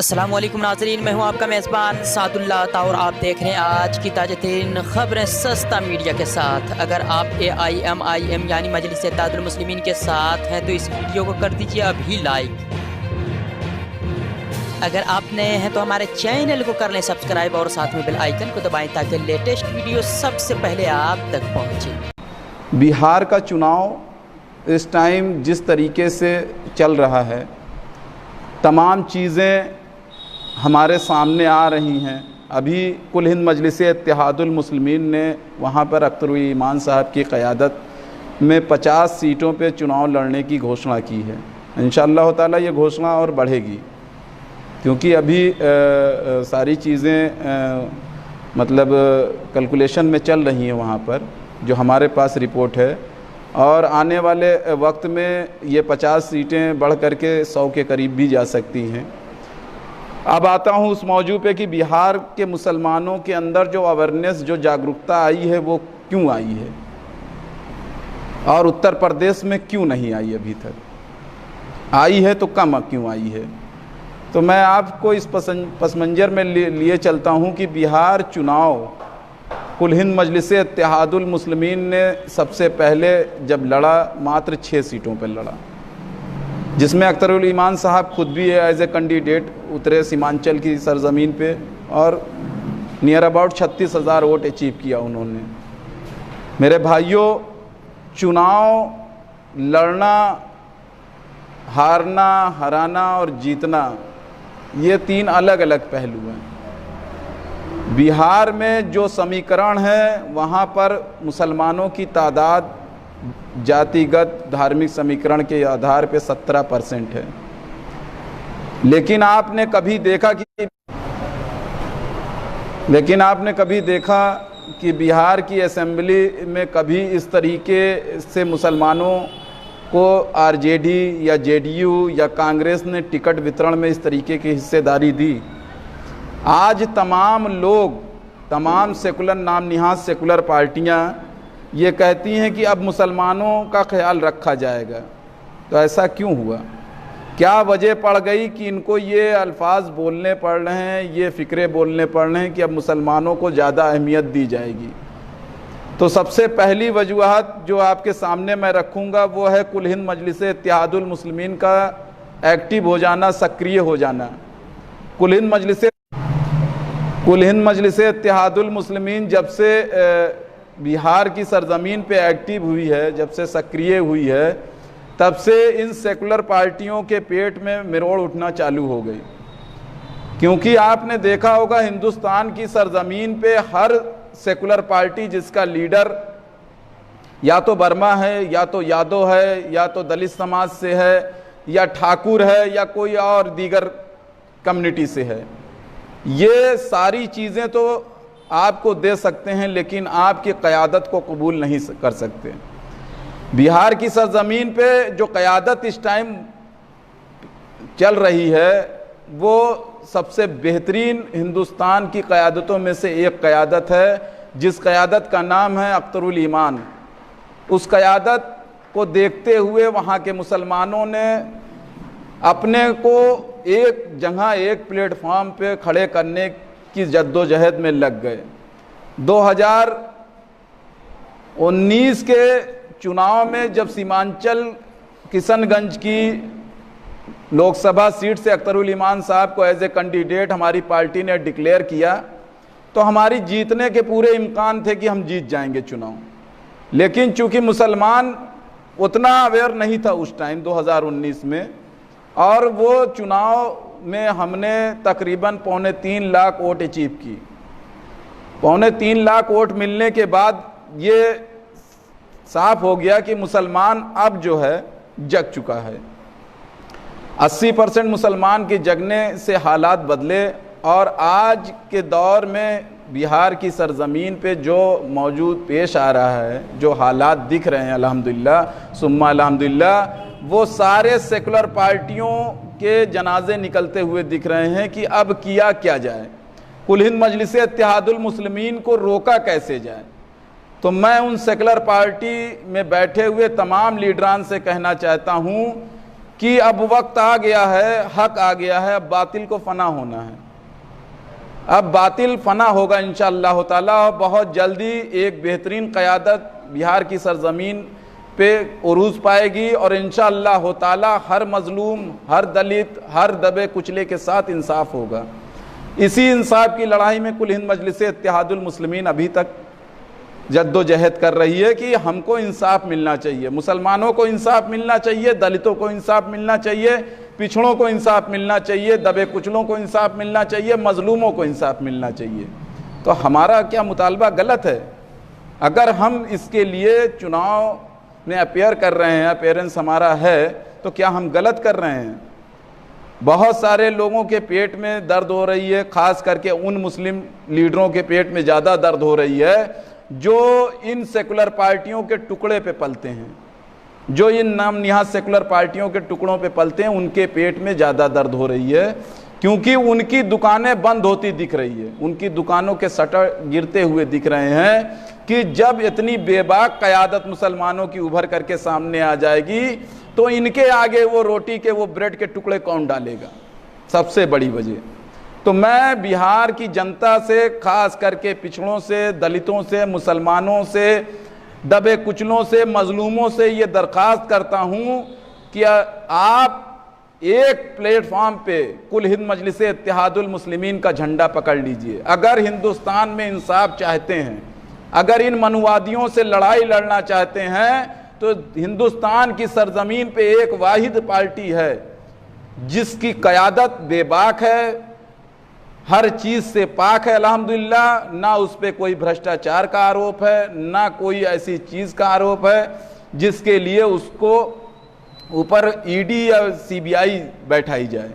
अस्सलाम वालेकुम नाज़रीन, मैं हूं आपका मेज़बान सादुल्लाह था और आप देख रहे हैं आज की ताज़ा तरीन ख़बरें सस्ता मीडिया के साथ। अगर आप AIMIM यानी मजलिस इत्तेहादुल मुस्लिमीन के साथ हैं तो इस वीडियो को कर दीजिए अभी लाइक। अगर आप नए हैं तो हमारे चैनल को कर लें सब्सक्राइब और साथ में बेल आइकन को दबाएं ताकि लेटेस्ट वीडियो सबसे पहले आप तक पहुँचे। बिहार का चुनाव इस टाइम जिस तरीके से चल रहा है, तमाम चीज़ें हमारे सामने आ रही हैं। अभी कुल हिंद मजलिस इत्तेहादुल मुस्लिमीन ने वहाँ पर अख्तरुल ईमान साहब की क़यादत में 50 सीटों पे चुनाव लड़ने की घोषणा की है। इंशाअल्लाह ताला ये घोषणा और बढ़ेगी, क्योंकि अभी सारी चीज़ें मतलब कैलकुलेशन में चल रही हैं वहाँ पर, जो हमारे पास रिपोर्ट है। और आने वाले वक्त में ये 50 सीटें बढ़ कर के 100 के करीब भी जा सकती हैं। अब आता हूँ उस मौजू पे कि बिहार के मुसलमानों के अंदर जो अवेयरनेस, जो जागरूकता आई है, वो क्यों आई है और उत्तर प्रदेश में क्यों नहीं आई अभी तक। आई है तो कम क्यों आई है। तो मैं आपको इस पस मंज़र में लिए चलता हूँ कि बिहार चुनाव कुल हिंद मजलिस इत्तेहादुल मुस्लिमीन ने सबसे पहले जब लड़ा, मात्र 6 सीटों पर लड़ा, जिसमें अख्तरुल ईमान साहब खुद भी एज ए कैंडिडेट उतरे सीमांचल की सरजमीन पे और नियर अबाउट 36,000 वोट अचीव किया उन्होंने। मेरे भाइयों, चुनाव लड़ना, हारना, हराना और जीतना, ये 3 अलग अलग पहलू हैं। बिहार में जो समीकरण है, वहाँ पर मुसलमानों की तादाद जातिगत धार्मिक समीकरण के आधार पे 17% है। लेकिन आपने कभी देखा कि बिहार की असेंबली में कभी इस तरीके से मुसलमानों को आरजेडी या जेडीयू या कांग्रेस ने टिकट वितरण में इस तरीके की हिस्सेदारी दी। आज तमाम लोग, तमाम सेकुलर नाम निहाद सेकुलर पार्टियां ये कहती हैं कि अब मुसलमानों का ख्याल रखा जाएगा। तो ऐसा क्यों हुआ? क्या वजह पड़ गई कि इनको ये अल्फाज बोलने पड़ रहे हैं, ये फ़िक्रे बोलने पड़ रहे हैं कि अब मुसलमानों को ज़्यादा अहमियत दी जाएगी? तो सबसे पहली वजूहत जो आपके सामने मैं रखूँगा वो है कुल हिंद मजलिस इत्तेहादुल मुस्लिमीन का एक्टिव हो जाना, सक्रिय हो जाना। कुल हिंद मजलिस इत्तेहादुल मुस्लिमीन जब से बिहार की सरजमीन पे एक्टिव हुई है, जब से सक्रिय हुई है, तब से इन सेकुलर पार्टियों के पेट में मिरोड़ उठना चालू हो गई। क्योंकि आपने देखा होगा हिंदुस्तान की सरजमीन पे हर सेकुलर पार्टी जिसका लीडर या तो वर्मा है, या तो यादव है, या तो दलित समाज से है, या ठाकुर है, या कोई और दीगर कम्युनिटी से है। ये सारी चीज़ें तो आपको दे सकते हैं, लेकिन आपकी क़यादत को कबूल नहीं कर सकते। बिहार की सरजमीन पे जो क़यादत इस टाइम चल रही है, वो सबसे बेहतरीन हिंदुस्तान की क़यादतों में से एक क़यादत है, जिस क़यादत का नाम है अख्तरुल ईमान। उस क़यादत को देखते हुए वहाँ के मुसलमानों ने अपने को एक जगह, एक प्लेटफॉर्म पे खड़े करने की जद्दोजहद में लग गए। 2019 के चुनाव में जब सीमांचल किशनगंज की लोकसभा सीट से अख्तरुल ईमान साहब को एज ए कैंडिडेट हमारी पार्टी ने डिक्लेयर किया, तो हमारी जीतने के पूरे इम्कान थे कि हम जीत जाएंगे चुनाव। लेकिन चूंकि मुसलमान उतना अवेयर नहीं था उस टाइम 2019 में, और वो चुनाव में हमने तकरीबन 3.25 लाख वोट अचीव की। 3.25 लाख वोट मिलने के बाद ये साफ हो गया कि मुसलमान अब जो है जग चुका है। 80% मुसलमान के जगने से हालात बदले, और आज के दौर में बिहार की सरजमीन पे जो मौजूद पेश आ रहा है, जो हालात दिख रहे हैं, अल्हम्दुलिल्लाह सुम्मा अल्हम्दुलिल्लाह, वो सारे सेकुलर पार्टियों के जनाजे निकलते हुए दिख रहे हैं कि अब किया क्या जाए, कुल हिंद मजलिस इत्तेहादुल मुस्लिमीन को रोका कैसे जाए। तो मैं उन सेकुलर पार्टी में बैठे हुए तमाम लीडरान से कहना चाहता हूँ कि अब वक्त आ गया है, हक आ गया है, अब बातिल को फना होना है। अब बातिल फना होगा इंशाअल्लाह ताला, और बहुत जल्दी एक बेहतरीन क़यादत बिहार की सरज़मीन पे उरूज पाएगी, और इंशाअल्लाह ताला हर मजलूम, हर दलित, हर दबे कुचले के साथ इंसाफ होगा। इसी इंसाफ की लड़ाई में कुल हिंद मजलिस इत्तेहादुल मुस्लिमीन अभी तक जद्दोजहद कर रही है कि हमको इंसाफ मिलना चाहिए, मुसलमानों को इंसाफ मिलना चाहिए, दलितों को इंसाफ मिलना चाहिए, पिछड़ों को इंसाफ मिलना चाहिए, दबे कुचलों को इंसाफ मिलना चाहिए, मजलूमों को इंसाफ मिलना चाहिए। तो हमारा क्या मुतालबा गलत है? अगर हम इसके लिए चुनाव में अपेयर कर रहे हैं, अपेयरेंस हमारा है, तो क्या हम गलत कर रहे हैं? बहुत सारे लोगों के पेट में दर्द हो रही है, ख़ास करके उन मुस्लिम लीडरों के पेट में ज़्यादा दर्द हो रही है जो इन सेकुलर पार्टियों के टुकड़े पे पलते हैं, जो इन नाम निहाद सेकुलर पार्टियों के टुकड़ों पे पलते हैं, उनके पेट में ज़्यादा दर्द हो रही है, क्योंकि उनकी दुकानें बंद होती दिख रही है, उनकी दुकानों के शटर गिरते हुए दिख रहे हैं कि जब इतनी बेबाक क़यादत मुसलमानों की उभर करके सामने आ जाएगी तो इनके आगे वो रोटी के, वो ब्रेड के टुकड़े कौन डालेगा? सबसे बड़ी वजह। तो मैं बिहार की जनता से, खास करके पिछड़ों से, दलितों से, मुसलमानों से, दबे कुचलों से, मजलूमों से ये दरख्वास्त करता हूँ कि आप एक प्लेटफॉर्म पे कुल हिंद मजलिस इत्तेहादुल मुस्लिमीन का झंडा पकड़ लीजिए। अगर हिंदुस्तान में इंसाफ चाहते हैं, अगर इन मनुवादियों से लड़ाई लड़ना चाहते हैं, तो हिंदुस्तान की सरजमीन पे एक वाहिद पार्टी है जिसकी क़यादत बेबाक है, हर चीज़ से पाक है अल्हम्दुलिल्लाह, ना उस पर कोई भ्रष्टाचार का आरोप है, ना कोई ऐसी चीज़ का आरोप है जिसके लिए उसको ऊपर ईडी या सीबीआई बैठाई जाए।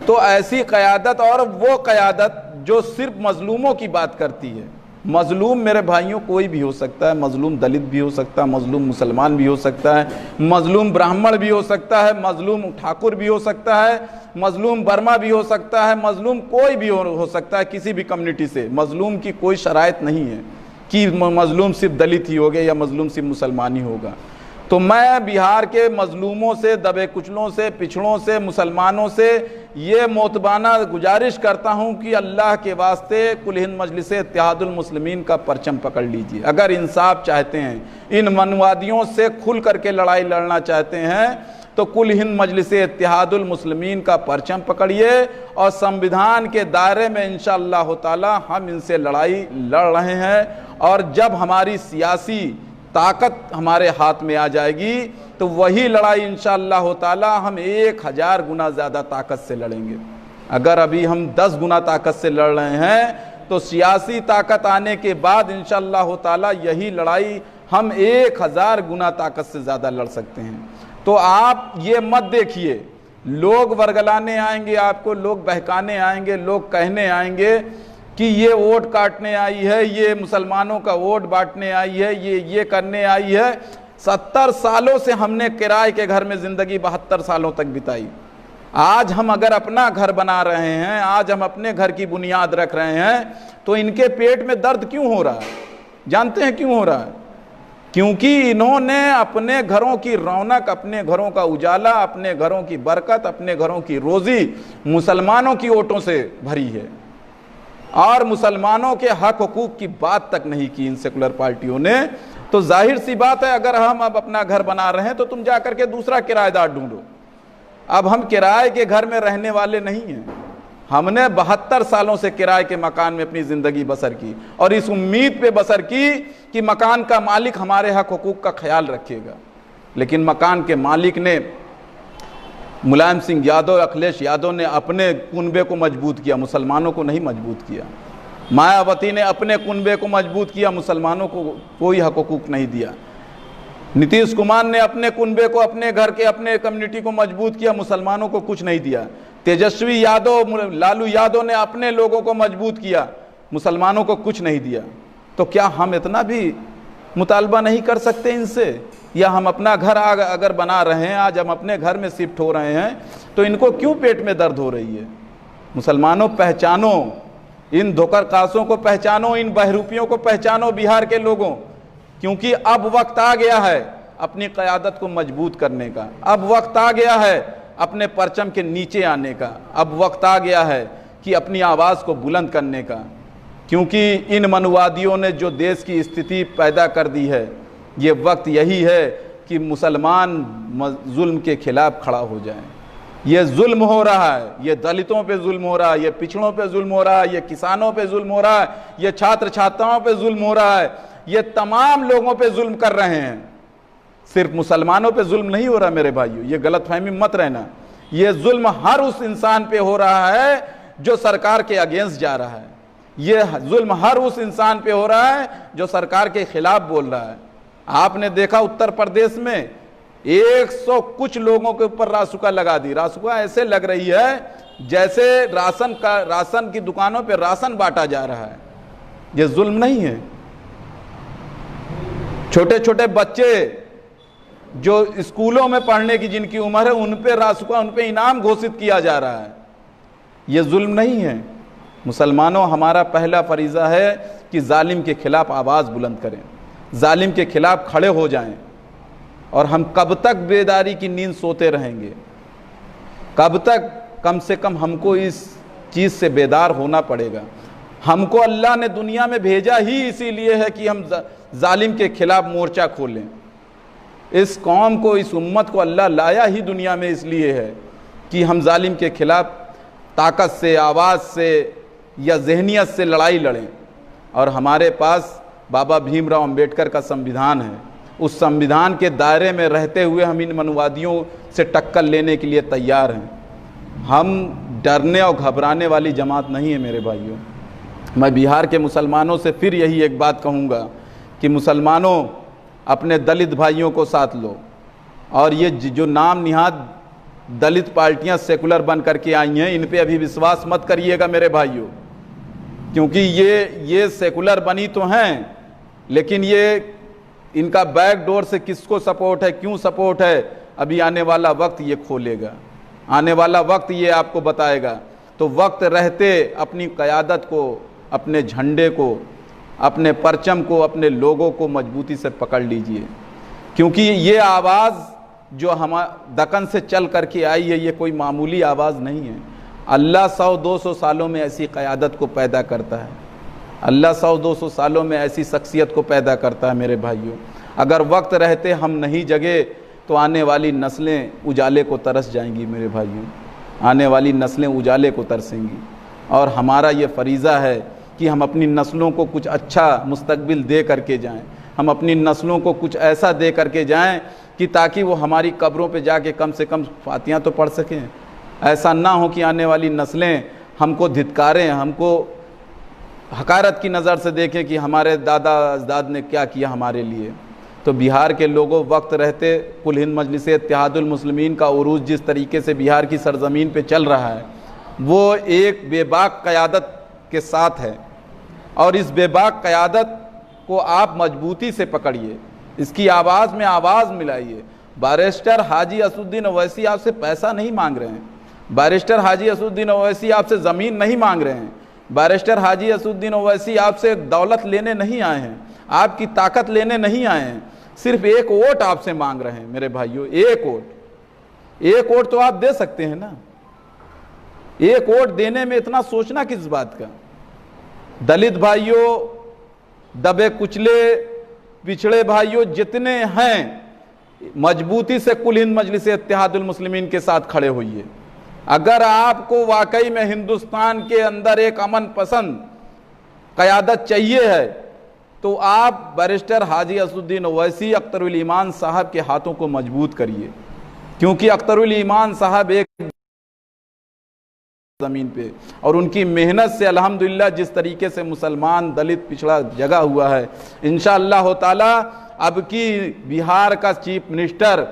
तो ऐसी क़यादत, और वो क़यादत जो सिर्फ मजलूमों की बात करती है। मजलूम मेरे भाइयों कोई भी हो सकता है, मजलूम दलित भी हो सकता है, मजलूम मुसलमान भी हो सकता है, मजलूम ब्राह्मण भी हो सकता है, मजलूम ठाकुर भी हो सकता है, मजलूम बर्मा भी हो सकता है, मजलूम कोई भी हो सकता है किसी भी कम्युनिटी से। मजलूम की कोई शराइत नहीं है कि मजलूम सिर्फ दलित ही होगा या मजलूम सिर्फ मुसलमान ही होगा। तो मैं बिहार के मजलूमों से, दबे कुचलों से, पिछड़ों से, मुसलमानों से ये मोतबाना गुजारिश करता हूँ कि अल्लाह के वास्ते कुल हिंद मजलिस इत्तेहादुल मुस्लिमीन का परचम पकड़ लीजिए। अगर इंसाफ चाहते हैं, इन मनवादियों से खुल करके लड़ाई लड़ना चाहते हैं, तो कुल हिंद मजलिस इत्तेहादुल मुस्लिमीन का परचम पकड़िए, और संविधान के दायरे में इंशाअल्लाह ताला हम इनसे लड़ाई लड़ रहे हैं। और जब हमारी सियासी ताकत हमारे हाथ में आ जाएगी तो वही लड़ाई इंशाअल्लाह ताला हम 1000 गुना ज़्यादा ताकत से लड़ेंगे। अगर अभी हम 10 गुना ताकत से लड़ रहे हैं, तो सियासी ताकत आने के बाद इंशाअल्लाह ताला यही लड़ाई हम 1000 गुना ताकत से ज़्यादा लड़ सकते हैं। तो आप ये मत देखिए, लोग वर्गलाने आएंगे आपको, लोग बहकाने आएंगे, लोग कहने आएंगे कि ये वोट काटने आई है, ये मुसलमानों का वोट बांटने आई है, ये करने आई है। 70 सालों से हमने किराए के घर में ज़िंदगी 72 सालों तक बिताई। आज हम अगर अपना घर बना रहे हैं, आज हम अपने घर की बुनियाद रख रहे हैं, तो इनके पेट में दर्द क्यों हो रहा है? जानते हैं क्यों हो रहा है? क्योंकि इन्होंने अपने घरों की रौनक, अपने घरों का उजाला, अपने घरों की बरकत, अपने घरों की रोज़ी मुसलमानों की वोटों से भरी है, और मुसलमानों के हक हुकूक की बात तक नहीं की इन सेकुलर पार्टियों ने। तो जाहिर सी बात है, अगर हम अब अपना घर बना रहे हैं तो तुम जा करके दूसरा किराएदार ढूंढो। अब हम किराए के घर में रहने वाले नहीं हैं, हमने 72 सालों से किराए के मकान में अपनी ज़िंदगी बसर की, और इस उम्मीद पे बसर की कि मकान का मालिक हमारे हक हुकूक का ख्याल रखेगा। लेकिन मकान के मालिक ने, मुलायम सिंह यादव, अखिलेश यादव ने अपने कुनबे को मजबूत किया, मुसलमानों को नहीं मजबूत किया। मायावती ने अपने कुनबे को मजबूत किया, मुसलमानों को कोई हक हुकूक नहीं दिया। नीतीश कुमार ने अपने कुनबे को, अपने घर के, अपने कम्युनिटी को मजबूत किया, मुसलमानों को कुछ नहीं दिया। तेजस्वी यादव, लालू यादव ने अपने लोगों को मजबूत किया, मुसलमानों को कुछ नहीं दिया। तो क्या हम इतना भी मुतालबा नहीं कर सकते इनसे? या हम अपना घर अगर बना रहे हैं, आज हम अपने घर में शिफ्ट हो रहे हैं, तो इनको क्यों पेट में दर्द हो रही है? मुसलमानों, पहचानो इन धोखाकाशों को, पहचानो इन बहरूपियों को, पहचानो बिहार के लोगों, क्योंकि अब वक्त आ गया है अपनी क़यादत को मजबूत करने का। अब वक्त आ गया है अपने परचम के नीचे आने का। अब वक्त आ गया है कि अपनी आवाज़ को बुलंद करने का, क्योंकि इन मनुवादियों ने जो देश की स्थिति पैदा कर दी है, ये वक्त यही है कि मुसलमान जुल्म के खिलाफ खड़ा हो जाए। ये जुल्म हो रहा है, ये दलितों पे जुल्म हो रहा है, ये पिछड़ों पे जुल्म हो रहा है, ये किसानों पे जुल्म हो रहा है, ये छात्र छात्राओं पे जुल्म हो रहा है, ये तमाम लोगों पे जुल्म कर रहे हैं। सिर्फ मुसलमानों पे जुल्म नहीं हो रहा मेरे भाइयों, ये गलतफहमी मत रहना। ये जुल्म हर उस इंसान पे हो रहा है जो सरकार के अगेंस्ट जा रहा है। ये जुल्म हर उस इंसान पे हो रहा है जो सरकार के खिलाफ बोल रहा है। आपने देखा उत्तर प्रदेश में 100 कुछ लोगों के ऊपर रासुका लगा दी। रासुका ऐसे लग रही है जैसे राशन की दुकानों पे राशन बांटा जा रहा है। ये जुल्म नहीं है? छोटे छोटे बच्चे जो स्कूलों में पढ़ने की जिनकी उम्र है, उन पे रासुका, उन पे इनाम घोषित किया जा रहा है। ये जुल्म नहीं है? मुसलमानों, हमारा पहला फरीज़ा है कि जालिम के खिलाफ आवाज़ बुलंद करें, जालिम के खिलाफ खड़े हो जाएं। और हम कब तक बेदारी की नींद सोते रहेंगे? कब तक? कम से कम हमको इस चीज़ से बेदार होना पड़ेगा। हमको अल्लाह ने दुनिया में भेजा ही इसीलिए है कि हम जालिम के खिलाफ मोर्चा खोलें। इस कौम को, इस उम्मत को अल्लाह लाया ही दुनिया में इसलिए है कि हम जालिम के खिलाफ ताकत से, आवाज़ से या जहनियत से लड़ाई लड़ें। और हमारे पास बाबा भीमराव अंबेडकर का संविधान है। उस संविधान के दायरे में रहते हुए हम इन मनुवादियों से टक्कर लेने के लिए तैयार हैं। हम डरने और घबराने वाली जमात नहीं है मेरे भाइयों। मैं बिहार के मुसलमानों से फिर यही एक बात कहूँगा कि मुसलमानों, अपने दलित भाइयों को साथ लो। और ये जो नाम निहाद दलित पार्टियां सेकुलर बन करके आई हैं, इन पे अभी विश्वास मत करिएगा मेरे भाइयों, क्योंकि ये सेकुलर बनी तो हैं, लेकिन ये इनका बैक डोर से किसको सपोर्ट है, क्यों सपोर्ट है, अभी आने वाला वक्त ये खोलेगा। आने वाला वक्त ये आपको बताएगा। तो वक्त रहते अपनी क़यादत को, अपने झंडे को, अपने परचम को, अपने लोगों को मजबूती से पकड़ लीजिए, क्योंकि ये आवाज़ जो हम दक्कन से चल करके आई है, ये कोई मामूली आवाज़ नहीं है। अल्लाह 100-200 सालों में ऐसी क़यादत को पैदा करता है। अल्लाह 100-200 सालों में ऐसी शख्सियत को पैदा करता है मेरे भाइयों। अगर वक्त रहते हम नहीं जगे तो आने वाली नस्लें उजाले को तरस जाएंगी मेरे भाइयों। आने वाली नस्लें उजाले को तरसेंगी। और हमारा ये फरीज़ा है कि हम अपनी नस्लों को कुछ अच्छा मुस्तकबिल दे करके जाएं। हम अपनी नस्लों को कुछ ऐसा दे करके जाएं कि ताकि वो हमारी कब्रों पे जाके कम से कम फातिहा तो पढ़ सकें। ऐसा ना हो कि आने वाली नस्लें हमको धित्कारें, हमको हकारत की नज़र से देखें कि हमारे दादा अजदाद ने क्या किया हमारे लिए। तो बिहार के लोगों, वक्त रहते कुल हिंद मजलिस इत्तेहादुल मुस्लिमीन का उरूज जिस तरीके से बिहार की सरजमीन पे चल रहा है, वो एक बेबाक क़यादत के साथ है। और इस बेबाक क़यादत को आप मजबूती से पकड़िए, इसकी आवाज़ में आवाज़ मिलाइए। बैरिस्टर हाजी असदुद्दीन ओवैसी आपसे पैसा नहीं मांग रहे हैं। बैरिस्टर हाजी असदुद्दीन ओवैसी आपसे ज़मीन नहीं मांग रहे हैं। बैरिस्टर हाजी असदुद्दीन ओवैसी आपसे दौलत लेने नहीं आए हैं, आपकी ताकत लेने नहीं आए हैं। सिर्फ एक वोट आपसे मांग रहे हैं मेरे भाइयों, एक वोट। एक वोट तो आप दे सकते हैं ना। एक वोट देने में इतना सोचना किस बात का? दलित भाइयों, दबे कुचले पिछड़े भाइयों जितने हैं, मजबूती से कुल हिंद मजलिस इत्तेहादुल मुस्लिमीन के साथ खड़े होइए। अगर आपको वाकई में हिंदुस्तान के अंदर एक अमन पसंद क़यादत चाहिए है, तो आप बैरिस्टर हाजी असदुद्दीन ओवैसी, अख्तरुल ईमान साहब के हाथों को मजबूत करिए, क्योंकि अख्तरुल ईमान साहब एक ज़मीन पे, और उनकी मेहनत से अल्हम्दुलिल्लाह जिस तरीके से मुसलमान दलित पिछड़ा जगा हुआ है, इंशाअल्लाह ताला अब की बिहार का चीफ मिनिस्टर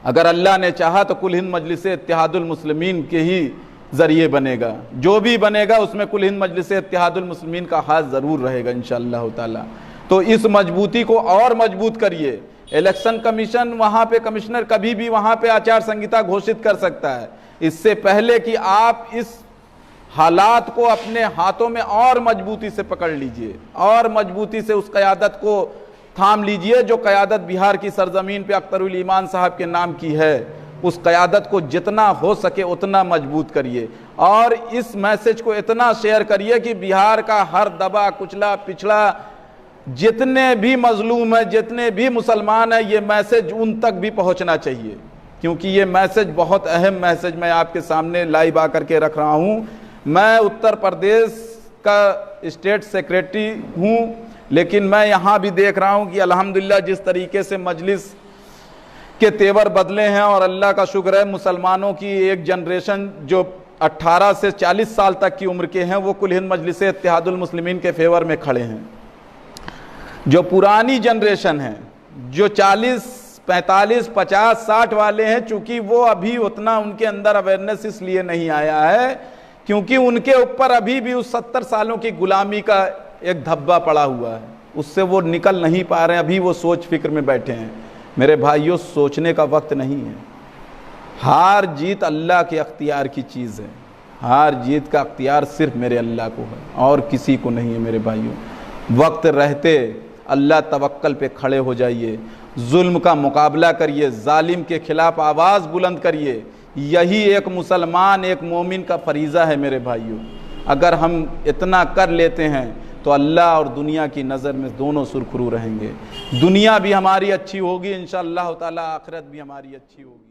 अगर अल्लाह ने चाहा तो कुल हिंद मजलिस इत्तेहादुल मुस्लिमीन के ही ज़रिए बनेगा। जो भी बनेगा उसमें कुल हिंद मजलिस इत्तेहादुल मुस्लिमीन का हाथ ज़रूर रहेगा इंशाअल्लाह ताला। तो इस मजबूती को और मजबूत करिए। इलेक्शन कमीशन वहाँ पे, कमिश्नर कभी भी वहाँ पे आचार संहिता घोषित कर सकता है। इससे पहले कि आप इस हालात को अपने हाथों में और मजबूती से पकड़ लीजिए और मजबूती से उस क़यादत को थाम लीजिए। जो क़यादत बिहार की सरजमीन पे अख्तरुल ईमान साहब के नाम की है, उस क़यादत को जितना हो सके उतना मजबूत करिए और इस मैसेज को इतना शेयर करिए कि बिहार का हर दबा कुचला पिछड़ा जितने भी मजलूम है, जितने भी मुसलमान हैं, ये मैसेज उन तक भी पहुंचना चाहिए, क्योंकि ये मैसेज बहुत अहम मैसेज मैं आपके सामने लाइव आकर के रख रहा हूँ। मैं उत्तर प्रदेश का स्टेट सेक्रेटरी हूँ, लेकिन मैं यहाँ भी देख रहा हूँ कि अल्हम्दुलिल्लाह जिस तरीके से मजलिस के तेवर बदले हैं और अल्लाह का शुक्र है मुसलमानों की एक जनरेशन जो 18 से 40 साल तक की उम्र के हैं वो कुल हिंद मजलिस इत्तेहादुल मुस्लिमीन के फेवर में खड़े हैं। जो पुरानी जनरेशन है, जो 40, 45, 50, 60 वाले हैं, चूंकि वो अभी उतना उनके अंदर अवेयरनेस इसलिए नहीं आया है क्योंकि उनके ऊपर अभी भी उस 70 सालों की गुलामी का एक धब्बा पड़ा हुआ है, उससे वो निकल नहीं पा रहे हैं, अभी वो सोच फिक्र में बैठे हैं। मेरे भाइयों, सोचने का वक्त नहीं है। हार जीत अल्लाह के अख्तियार की चीज़ है। हार जीत का अख्तियार सिर्फ मेरे अल्लाह को है और किसी को नहीं है। मेरे भाइयों, वक्त रहते अल्लाह तवक्कल पे खड़े हो जाइए, जुल्म का मुकाबला करिए, जालिम के खिलाफ आवाज़ बुलंद करिए। यही एक मुसलमान, एक मोमिन का फरीज़ा है। मेरे भाइयों, अगर हम इतना कर लेते हैं तो अल्लाह और दुनिया की नज़र में दोनों सुरखरू रहेंगे। दुनिया भी हमारी अच्छी होगी इंशाअल्लाह ताला, आखिरत भी हमारी अच्छी होगी।